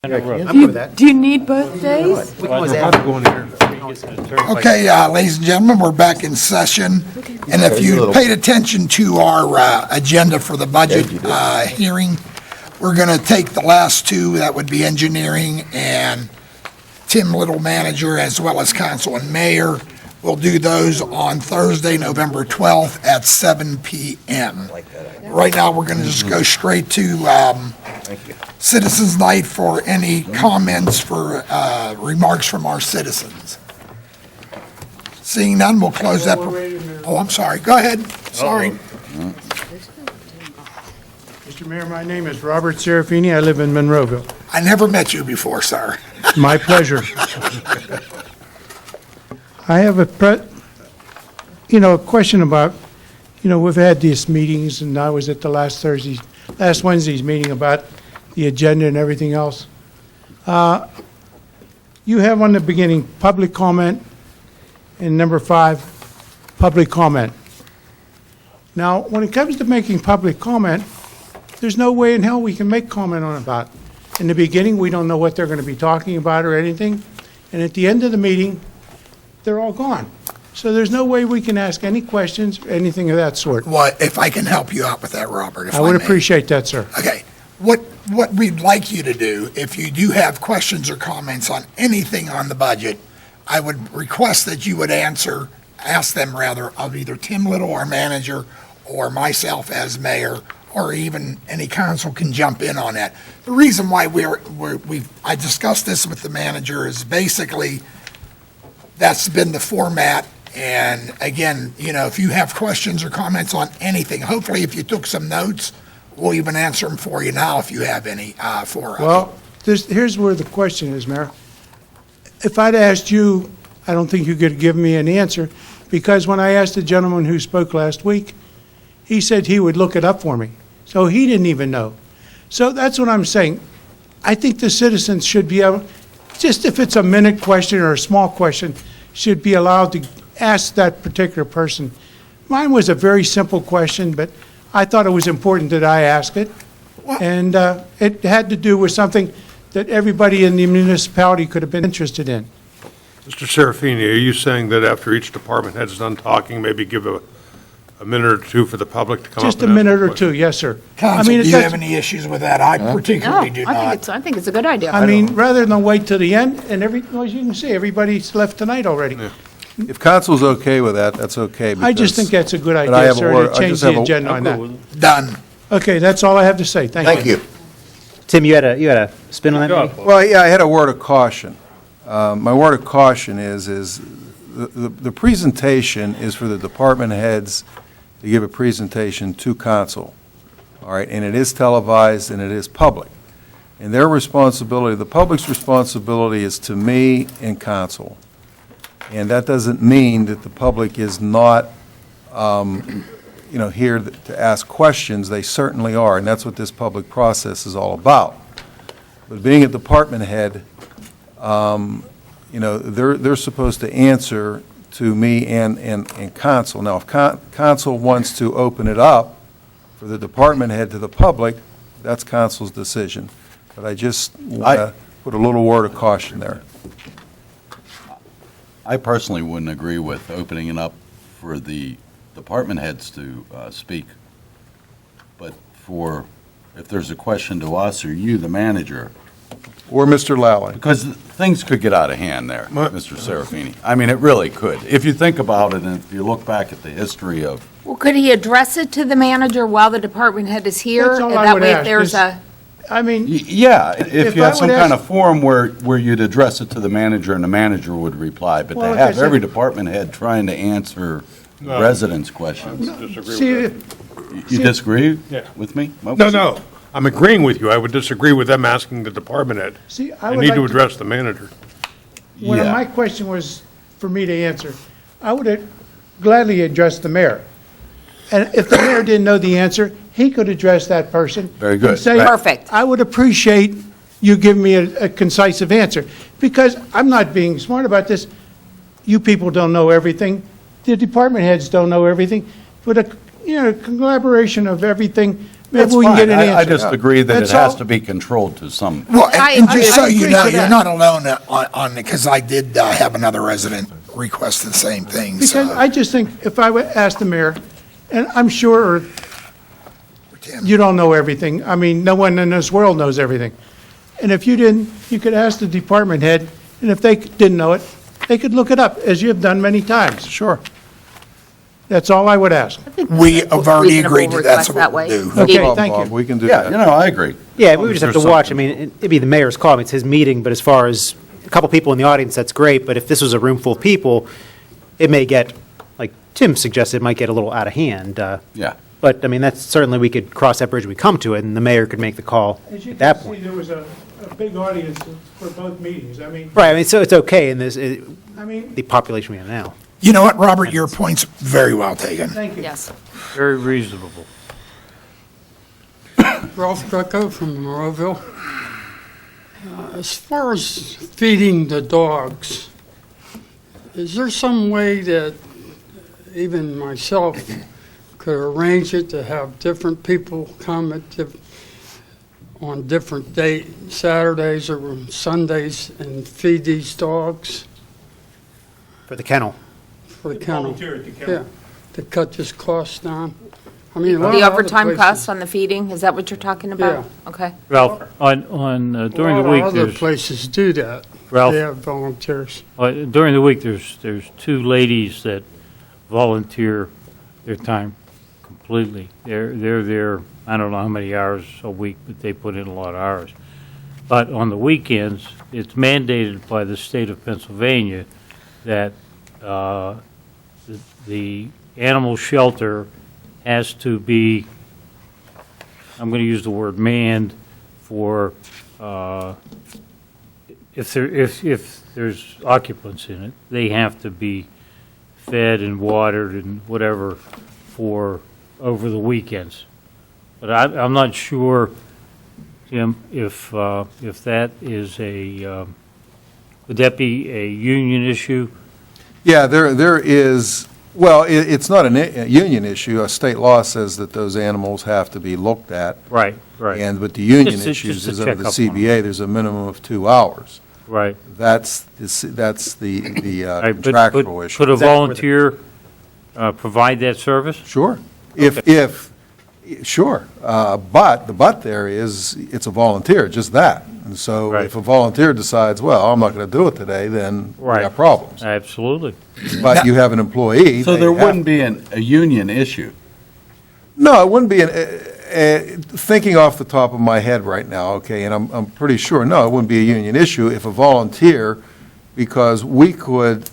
I'm good with that. Do you need both days? We can always add. Okay, ladies and gentlemen, we're back in session. And if you paid attention to our agenda for the budget hearing, we're going to take the last two, that would be engineering and Tim Little, manager, as well as council and mayor. We'll do those on Thursday, November 12th at 7 p.m. Right now, we're going to just go straight to Citizens Night for any comments for remarks from our citizens. Seeing none, we'll close that. Oh, I'm sorry. Go ahead. Sorry. Mr. Mayor, my name is Robert Serafini. I live in Monroeville. I never met you before, sir. My pleasure. I have a question about, we've had these meetings, and I was at the last Wednesday's meeting about the agenda and everything else. You have on the beginning public comment, and number 5, public comment. Now, when it comes to making public comment, there's no way in hell we can make comment on about. In the beginning, we don't know what they're going to be talking about or anything, and at the end of the meeting, they're all gone. So there's no way we can ask any questions, anything of that sort. Well, if I can help you out with that, Robert, if I would may. appreciate that, sir. Okay. What we'd like you to do, if you do have questions or comments on anything on the budget, I would request that you would ask them rather, of either Tim Little, our manager, or myself as mayor, or even any council can jump in on that. The reason why I discussed this with the manager is basically that's been the format. And again, if you have questions or comments on anything, hopefully if you took some notes, we'll even answer them for you now if you have any for us. Well, here's where the question is, Mayor. If I'd asked you, I don't think you could give me an answer, because when I asked the gentleman who spoke last week, he said he would look it up for me. So he didn't even know. So that's what I'm saying. I think the citizens should be able, just if it's a minute question or a small question, should be allowed to ask that particular person. Mine was a very simple question, but I thought it was important that I ask it. And it had to do with something that everybody in the municipality could have been interested in. Mr. Serafini, are you saying that after each department head's done talking, maybe give a minute or two for the public to come up? Just a and ask minute or questions? two, yes, sir. Council, do you that's- have any issues with that? I particularly do not. I think it's a good idea. I mean, rather than wait till the end, and as you can see, everybody's left tonight already. If council's okay with that, that's okay. I just think that's a good But I idea, have a sir, word- to I change just have the a- agenda on that. Done. Okay, that's all I have to say. Thank you. Thank you. Tim, you had a spin on that? Maybe? Well, yeah, I had a word of caution. My word of caution is the presentation is for the department heads to give a presentation to council, all right? And it is televised and it is public. And their responsibility, the public's responsibility is to me and council. And that doesn't mean that the public is not, here to ask questions. They certainly are, and that's what this public process is all about. But being a department head, they're supposed to answer to me and council. Now, if council wants to open it up for the department head to the public, that's council's decision. But I just want to put a little word of caution there. I personally wouldn't agree with opening it up for the department heads to speak. But if there's a question to us or you, the manager, Or Mr. Lally. because things could get out of hand there, Mr. Serafini. I mean, it really could. If you think about it, and if you look back at the history of, Well, could he address it to the manager while the department head is here? That's all And I that would way, if ask, there's is- a, I mean, yeah, if you I had some would kind ask- of forum where you'd address it to the manager and the manager would reply, but Well, to like I have said- every department head trying to answer residents' questions. see, You disagree Yeah. with me? No. I'm agreeing with you. I would disagree with them asking the department head. see, I They would need to like address the manager. when Yeah. my question was for me to answer, I would have gladly addressed the mayor. And if the mayor didn't know the answer, he could address that person. Very good. and say, Right. Perfect. I would appreciate you giving me a concise answer, because I'm not being smart about this. You people don't know everything. The department heads don't know everything. But a collaboration of everything maybe we can get an I answer. just agree that it That's has all. to be controlled to some. Well, and just so I you agree know, to you're that. not alone on, because I did have another resident request the same thing, Because so. I just think if I would ask the mayor, and I'm sure you don't know everything. I mean, no one in this world knows everything. And if you didn't, you could ask the department head, and if they didn't know it, they could look it up, as you have done many times. Sure. That's all I would ask. We have already Reasonable agreed that that's request what that we'll way. do. Okay, No problem, thank Bob. you. We can do Yeah, that. you know, I agree. Yeah, we would just have to There's watch. I something. mean, it'd be the mayor's call. I mean, it's his meeting, but as far as a couple people in the audience, that's great. But if this was a room full of people, it may get, like Tim suggested, it might get a little out of hand. Yeah. But, I mean, that's certainly, we could cross that bridge when we come to it, and the mayor could make the call As you at that can see, point. there was a big audience for both meetings. I mean, Right, I mean, so it's okay in this, I mean, the population we have now. You know what, Robert, your point's very well taken. thank you. Yes. Very reasonable. Ralph Greco from Monroeville. As far as feeding the dogs, is there some way that even myself could arrange it to have different people come on different Saturdays or Sundays and feed these dogs For the kennel. for the kennel? Volunteer at the kennel. Yeah, to cut this cost down. I mean, a lot The of other overtime places- costs on the feeding, is that what you're talking about? Okay. Ralph, during the week, A lot of other there's, places do that. Ralph, They have volunteers. during the week, there's two ladies that volunteer their time completely. They're there, I don't know how many hours a week, but they put in a lot of hours. But on the weekends, it's mandated by the state of Pennsylvania that the animal shelter has to be, I'm going to use the word manned for, if there's occupants in it, they have to be fed and watered and whatever for over the weekends. But I'm not sure, Jim, if that is would that be a union issue? Yeah, there is, well, it's not a union issue. A state law says that those animals have to be looked at. Right, right. And, but the union Just issues to is under the check up on it. CBA, there's a minimum of 2 hours. Right. That's the Right, but contractual issue. Could a Is that where the- volunteer provide that service? Sure. Sure. But the but there is, it's a volunteer, just that. And so Right. if a volunteer decides, well, I'm not going to do it today, then we Right. got problems. Absolutely. But you have an employee. So they there have- wouldn't be a union issue. No, it wouldn't be, thinking off the top of my head right now, okay, and I'm pretty sure, no, it wouldn't be a union issue if a volunteer, because we could,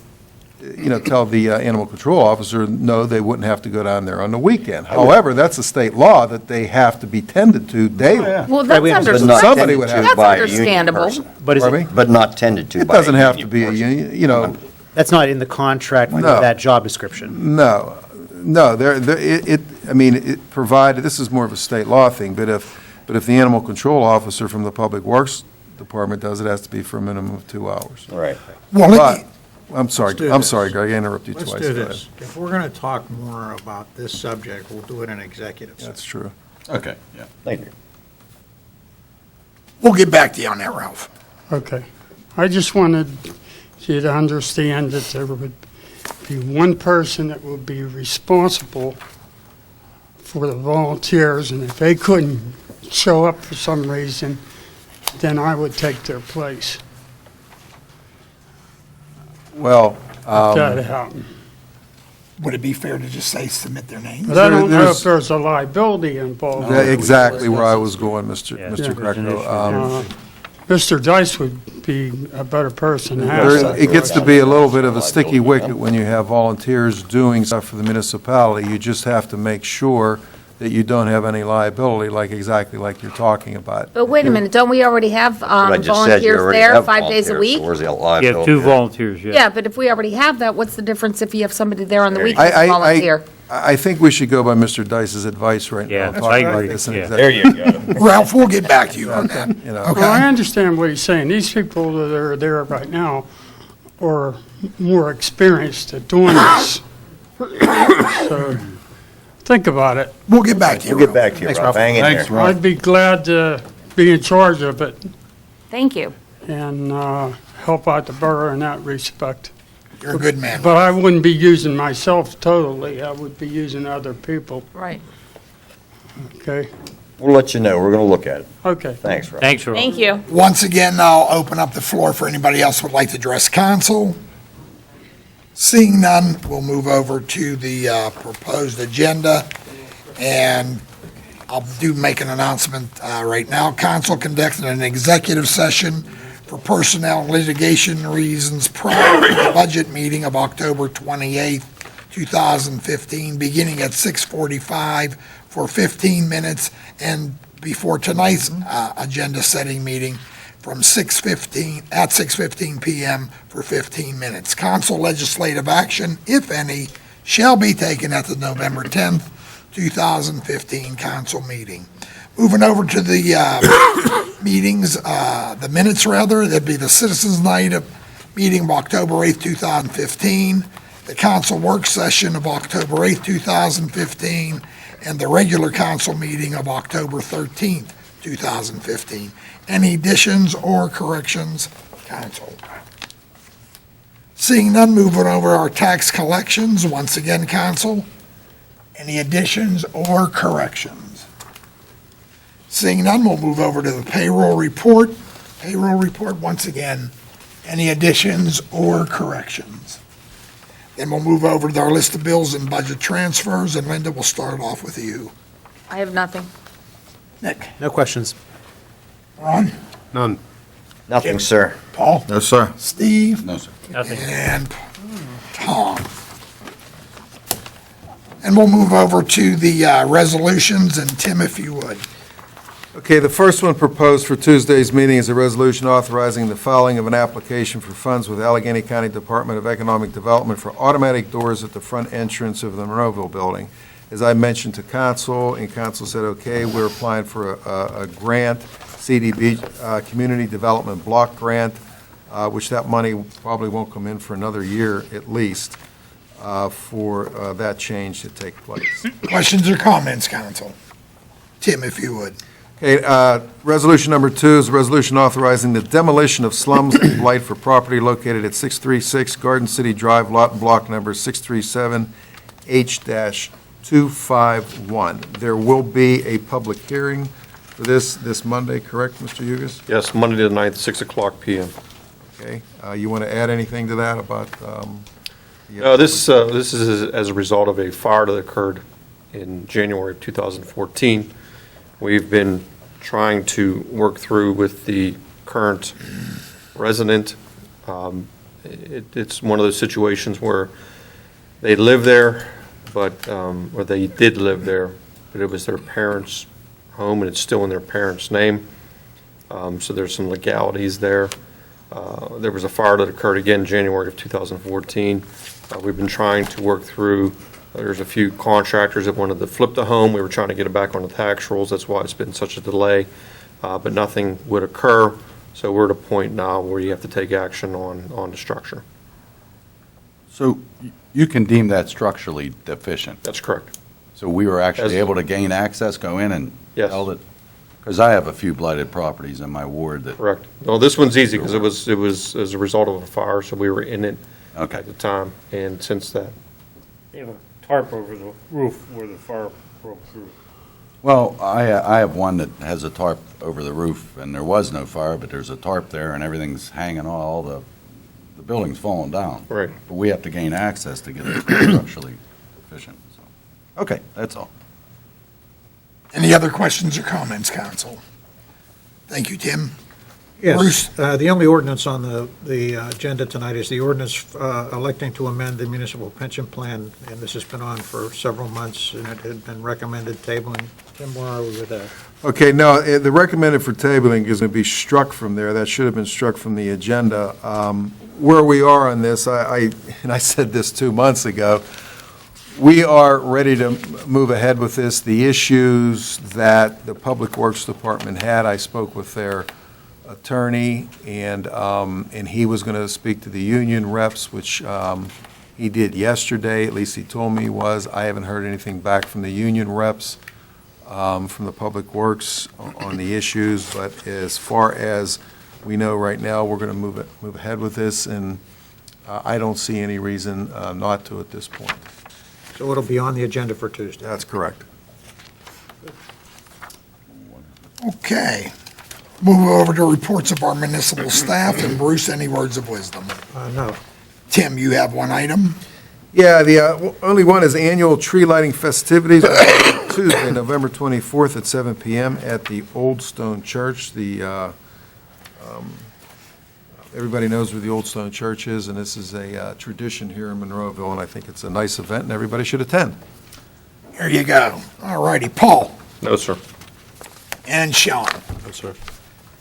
tell the animal control officer, no, they wouldn't have to go down there on the weekend. However, that's a state law that they have to be tended to daily. Well, Right, we that's have- But not Somebody tended would to have- That's by a union understandable. person. But is Pardon it, me? But not tended to It by a doesn't have to be a union. union, that's not in the contract for No. that job description? no, it provided, this is more of a state law thing, but if the animal control officer from the Public Works Department does it, has to be for a minimum of 2 hours. Right. Well, But, let- I'm sorry, Let's do I'm this. sorry, Greg, I interrupted you twice. Let's do Go ahead. this. If we're going to talk more about this subject, we'll do it in executive session. That's true. Okay, yeah. Thank you. we'll get back to you on that, Ralph. Okay. I just wanted you to understand that there would be one person that would be responsible for the volunteers, and if they couldn't show up for some reason, then I would take their place. Well, If that happened. Would it be fair to just say submit their names? But I don't know there's- if there's a liability involved. exactly where I was going, Mr. Yeah. Mr. There's an Greco. issue Mr. Dice would be a better person to ask There- that It gets to question. be a little bit of a sticky wicket when you have volunteers doing stuff for the municipality. You just have to make sure that you don't have any liability, exactly like you're talking about. But wait a minute, don't we already have But I just said you volunteers already there have 5 days a volunteers, week? so where's the You liability? have two volunteers, yeah. Yeah, but if we already have that, what's the difference if you have somebody there on the There you weekends to I volunteer? think we should go by Mr. Dice's advice right Yeah, now. that's talk I about agree. this in Yeah. executive. Ralph, we'll get back to you on that. Well, I Okay? understand what he's saying. These people that are there right now are more experienced at doing this. So think about it. We'll get back to you. We'll get back to you, Thanks, Ralph. Ralph. Hang in Thanks, there. Ralph. I'd be glad to be in charge of it Thank you. and help out the borough in that respect. You're a good man. But I wouldn't be using myself totally. I would be using other people, Right. okay? We'll let you know. We're going to look at it. Okay. Thanks, Ralph. Thanks, Ralph. Thank you. Once again, I'll open up the floor for anybody else who would like to address council. Seeing none, we'll move over to the proposed agenda, and I'll make an announcement right now. Council conducted an executive session for personnel and litigation reasons prior to the budget meeting of October 28th, 2015, beginning at 6:45 for 15 minutes, and before tonight's agenda-setting meeting from 6:15 p.m. for 15 minutes. Council legislative action, if any, shall be taken at the November 10th, 2015 council meeting. Moving over to the meetings, the minutes rather, that'd be the Citizens Night meeting of October 8th, 2015, the council work session of October 8th, 2015, and the regular council meeting of October 13th, 2015. Any additions or corrections, council? Seeing none, moving over our tax collections, once again, council. Any additions or corrections? Seeing none, we'll move over to the payroll report. Payroll report, once again, any additions or corrections? Then we'll move over to our list of bills and budget transfers, and Linda, we'll start off with you. I have nothing. Nick? No questions. Ron? None. Nothing, sir. Paul? No, sir. Steve? No, sir. Nothing. And Tom. And we'll move over to the resolutions, and Tim, if you would. Okay, the first one proposed for Tuesday's meeting is a resolution authorizing the filing of an application for funds with Allegheny County Department of Economic Development for automatic doors at the front entrance of the Monroeville building. As I mentioned to council, and council said, okay, we're applying for a grant, CDB, Community Development Block Grant, which that money probably won't come in for another year at least, for that change to take place. Questions or comments, council? Tim, if you would. Okay, resolution number 2 is a resolution authorizing the demolition of slums and blight for property located at 636 Garden City Drive, lot and block number 637H-251. There will be a public hearing for this Monday, correct, Mr. Hugus? Yes, Monday the 9th, 6 o'clock PM. Okay, you want to add anything to that about? This is as a result of a fire that occurred in January of 2014. We've been trying to work through with the current resident. It's one of those situations where they live there, but, or they did live there, but it was their parents' home and it's still in their parents' name. So there's some legalities there. There was a fire that occurred again in January of 2014. We've been trying to work through, there's a few contractors that wanted to flip the home. We were trying to get it back on the tax rolls. That's why it's been such a delay. But nothing would occur. So we're at a point now where you have to take action on the structure. So you can deem that structurally deficient. That's correct. So we were actually As- able to gain access, go in and Yes. held it? Because I have a few blighted properties in my ward that, Correct. No, this one's easy because it was as a result of a fire, so we were in it okay. at the time and since that. They have a tarp over the roof where the fire broke through. Well, I have one that has a tarp over the roof, and there was no fire, but there's a tarp there, and everything's hanging all the building's falling down. Right. But we have to gain access to get it structurally efficient, so. Okay, that's all. Any other questions or comments, council? Thank you, Tim. Bruce? Yes, the only ordinance on the agenda tonight is the ordinance electing to amend the municipal pension plan, and this has been on for several months, and it had been recommended tabling. Tim, where are we with that? Okay, no, the recommended for tabling is going to be struck from there. That should have been struck from the agenda. Where we are on this, and I said this 2 months ago, we are ready to move ahead with this. The issues that the Public Works Department had, I spoke with their attorney, and he was going to speak to the union reps, which He did yesterday, at least he told me he was. I haven't heard anything back from the union reps, from the Public Works on the issues, but as far as we know right now, we're going to move ahead with this, and I don't see any reason not to at this point. So it'll be on the agenda for Tuesday. That's correct. Okay. Move over to reports of our municipal staff, and Bruce, any words of wisdom? No. Tim, you have one item? Yeah, the only one is annual tree lighting festivities, Tuesday, November 24th at 7 PM at the Old Stone Church. Everybody knows where the Old Stone Church is, and this is a tradition here in Monroeville, and I think it's a nice event, and everybody should attend. Here you go. All righty, Paul No, sir. and Sean. No, sir.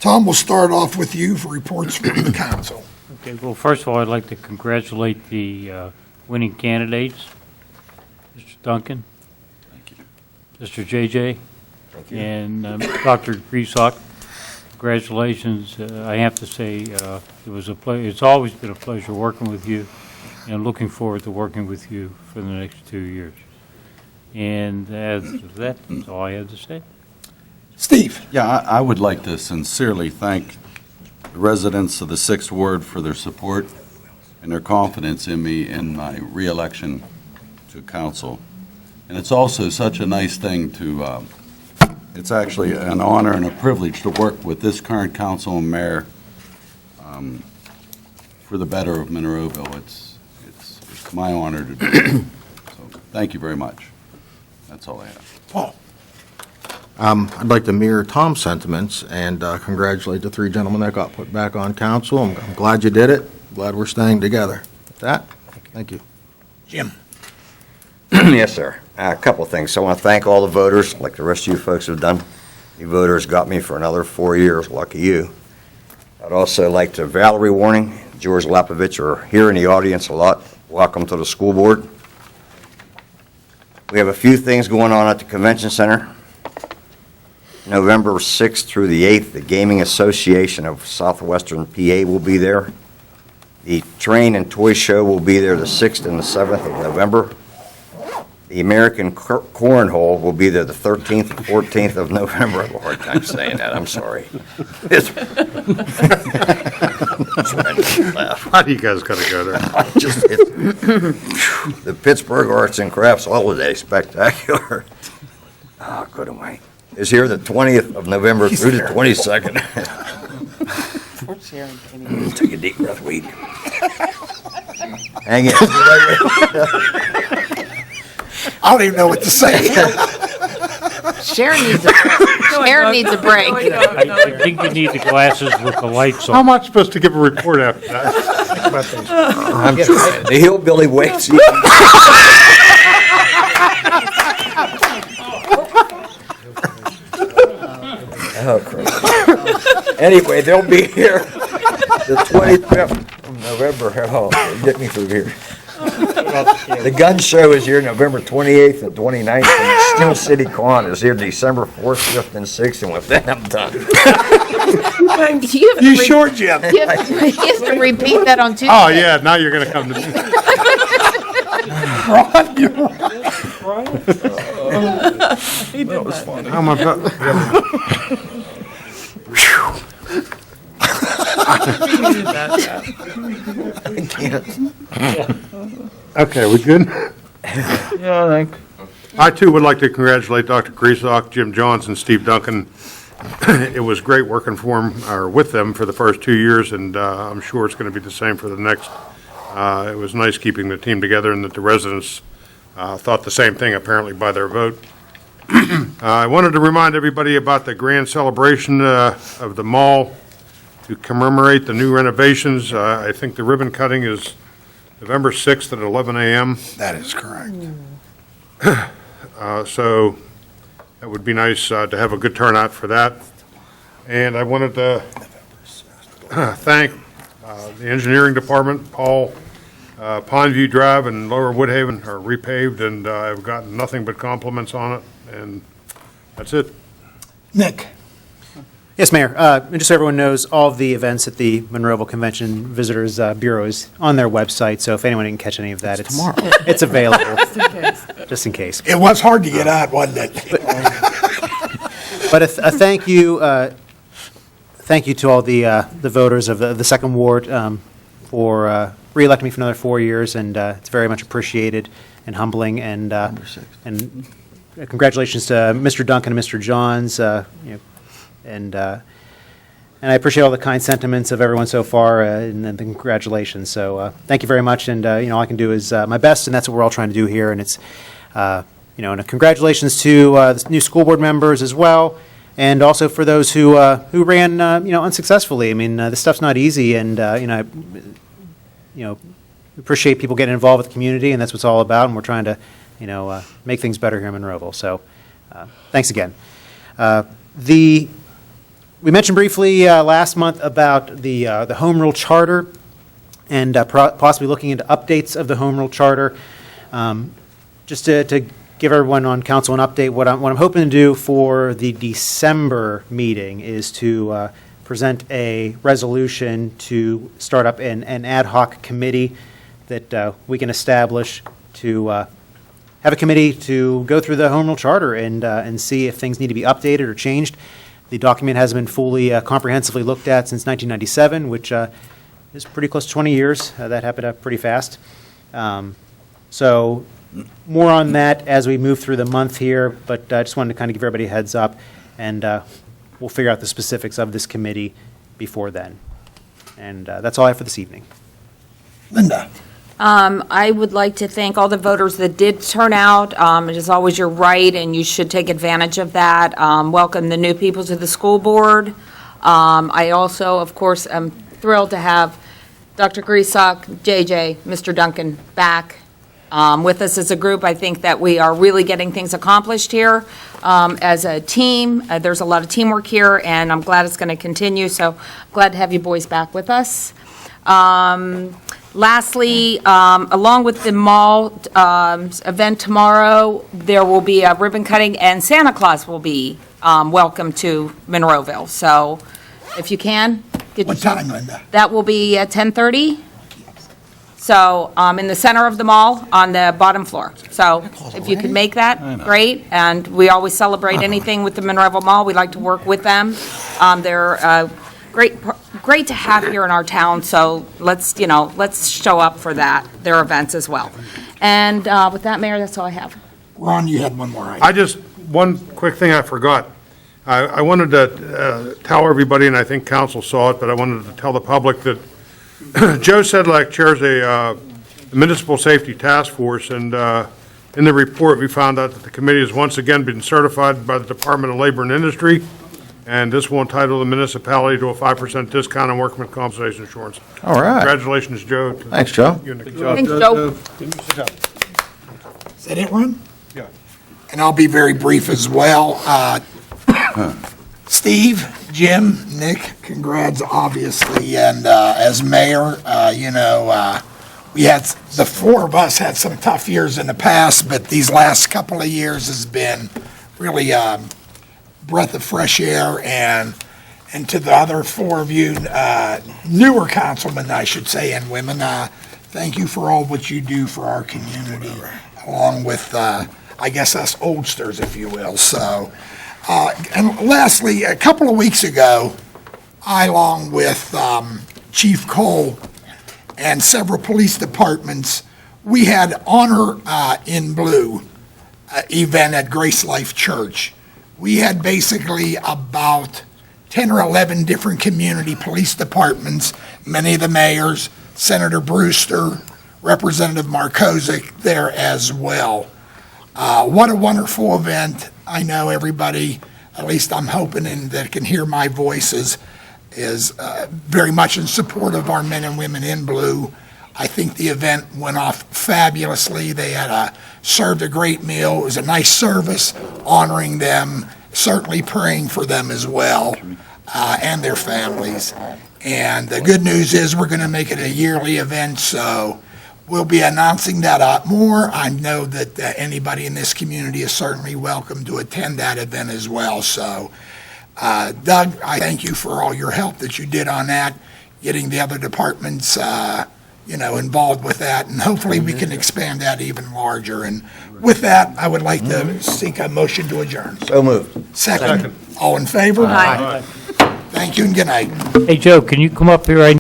Tom, we'll start off with you for reports from the council. Okay, well, first of all, I'd like to congratulate the winning candidates, Mr. Duncan. Thank you. Mr. JJ. And Dr. Griesbach. Congratulations. I have to say, it was a it's always been a pleasure working with you, and looking forward to working with you for the next 2 years. And as of that, that's all I have to say. Steve? Yeah, I would like to sincerely thank the residents of the 6th Ward for their support and their confidence in me in my reelection to council. And it's also such a nice thing to, it's actually an honor and a privilege to work with this current council and mayor for the better of Monroeville. It's my honor to do it. So thank you very much. That's all I have. Paul? I'd like to mirror Tom's sentiments and congratulate the three gentlemen that got put back on council. I'm glad you did it. Glad we're staying together. With that, thank you. Jim? Yes, sir. A couple of things. So I want to thank all the voters, like the rest of you folks have done. You voters got me for another 4 years. Lucky you. I'd also like to Valerie Warning, George Lapovich are here in the audience a lot. Welcome to the school board. We have a few things going on at the convention center. November 6th through the 8th, the Gaming Association of Southwestern PA will be there. The Train and Toy Show will be there the 6th and the 7th of November. The American Cornhole will be there the 13th and 14th of November. I have a hard time saying that, I'm sorry. Why do you guys gotta go there? The Pittsburgh Arts and Crafts Holiday Spectacular. Oh, good away. Is here the 20th of November through the 22nd. Take a deep breath, weed. Hang in. I don't even know what to say. Sharon needs a break. I think you need the glasses with the lights How on. am I supposed to give a report after that? I'm trying. The hillbilly wakes you. Oh, crap. Anyway, they'll be here the 25th of November. Oh, get me through here. The gun show is here November 28th and 29th, and Steel City Con is here December 4th, 5th, and 6th, and with that, I'm done. You sure, Jim? You have to repeat that on Tuesday. Oh, yeah, now you're gonna come to me. Ron, you're How am I, I can't. okay, we good? Yeah, I think. I too would like to congratulate Dr. Griesbach, Jim Johns, and Steve Duncan. It was great working for them, or with them, for the first 2 years, and I'm sure it's going to be the same for the next. It was nice keeping the team together, and that the residents thought the same thing, apparently, by their vote. I wanted to remind everybody about the grand celebration of the mall to commemorate the new renovations. I think the ribbon cutting is November 6th at 11 a.m. That is correct. So it would be nice to have a good turnout for that. And I wanted to thank the engineering department. Paul, Pondview Drive and Lower Woodhaven are repaved, and I've gotten nothing but compliments on it, and that's it. Nick? Yes, Mayor. And just so everyone knows, all of the events at the Monroeville Convention Visitors Bureau is on their website, so if anyone didn't catch any of that, it's available, just in case. It was hard to get out, wasn't it? But a thank you to all the voters of the Second Ward for re-electing me for another 4 years, and it's very much appreciated and humbling, and congratulations to Mr. Duncan and Mr. Johns, and I appreciate all the kind sentiments of everyone so far, and the congratulations. So thank you very much, and all I can do is my best, and that's what we're all trying to do here. And it's and congratulations to the new school board members as well, and also for those who ran unsuccessfully. I mean, this stuff's not easy, and appreciate people getting involved with the community, and that's what it's all about. And we're trying to make things better here in Monroeville. So thanks again. We mentioned briefly last month about the Home Rule Charter and possibly looking into updates of the Home Rule Charter. Just to give everyone on council an update, what I'm hoping to do for the December meeting is to present a resolution to start up an ad hoc committee that we can establish to have a committee to go through the Home Rule Charter and see if things need to be updated or changed. The document hasn't been fully comprehensively looked at since 1997, which is pretty close to 20 years. That happened pretty fast. So more on that as we move through the month here, but I just wanted to kind of give everybody a heads up, and we'll figure out the specifics of this committee before then. And that's all I have for this evening. Linda? I would like to thank all the voters that did turn out. It is always your right, and you should take advantage of that. Welcome the new people to the school board. I also, of course, am thrilled to have Dr. Griesbach, JJ, Mr. Duncan back with us as a group. I think that we are really getting things accomplished here as a team. There's a lot of teamwork here, and I'm glad it's going to continue. So glad to have you boys back with us. Lastly, along with the mall event tomorrow, there will be a ribbon cutting, and Santa Claus will be welcome to Monroeville. So if you can. What time, Linda? That will be at 10:30. So in the center of the mall on the bottom floor. So if you could make that, great. And we always celebrate anything with the Monroeville Mall. We like to work with them. They're great to have here in our town, so let's show up for their events as well. And with that, Mayor, that's all I have. Ron, you had one more item. One quick thing I forgot. I wanted to tell everybody, and I think council saw it, but I wanted to tell the public that Joe Sedlak chairs a municipal safety task force, and in the report, we found out that the committee has once again been certified by the Department of Labor and Industry, and this will entitle the municipality to a 5% discount on workman compensation insurance. All right. Congratulations, Joe. Thanks, Joe. Thanks, Joe. Is that it, Ron? Yeah. And I'll be very brief as well. Steve, Jim, Nick, congrats, obviously, and as mayor, we had, the four of us had some tough years in the past, but these last couple of years has been really breath of fresh air, and to the other four of you, newer councilmen, I should say, and women, thank you for all what you do for our community, along with, I guess, us oldsters, if you will. So, and lastly, a couple of weeks ago, I, along with Chief Cole and several police departments, we had Honor in Blue event at Grace Life Church. We had basically about 10 or 11 different community police departments, many of the mayors, Senator Brewster, Representative Markozik there as well. What a wonderful event. I know everybody, at least I'm hoping, and that can hear my voice, is very much in support of our men and women in blue. I think the event went off fabulously. They had served a great meal. It was a nice service honoring them, certainly praying for them as well, and their families. And the good news is we're going to make it a yearly event, so we'll be announcing that more. I know that anybody in this community is certainly welcome to attend that event as well. So Doug, I thank you for all your help that you did on that, getting the other departments, involved with that, and hopefully we can expand that even larger. And with that, I would like to seek a motion to adjourn. So moved. Second. All in favor? Aye. Thank you and good night. Hey, Joe, can you come up here? I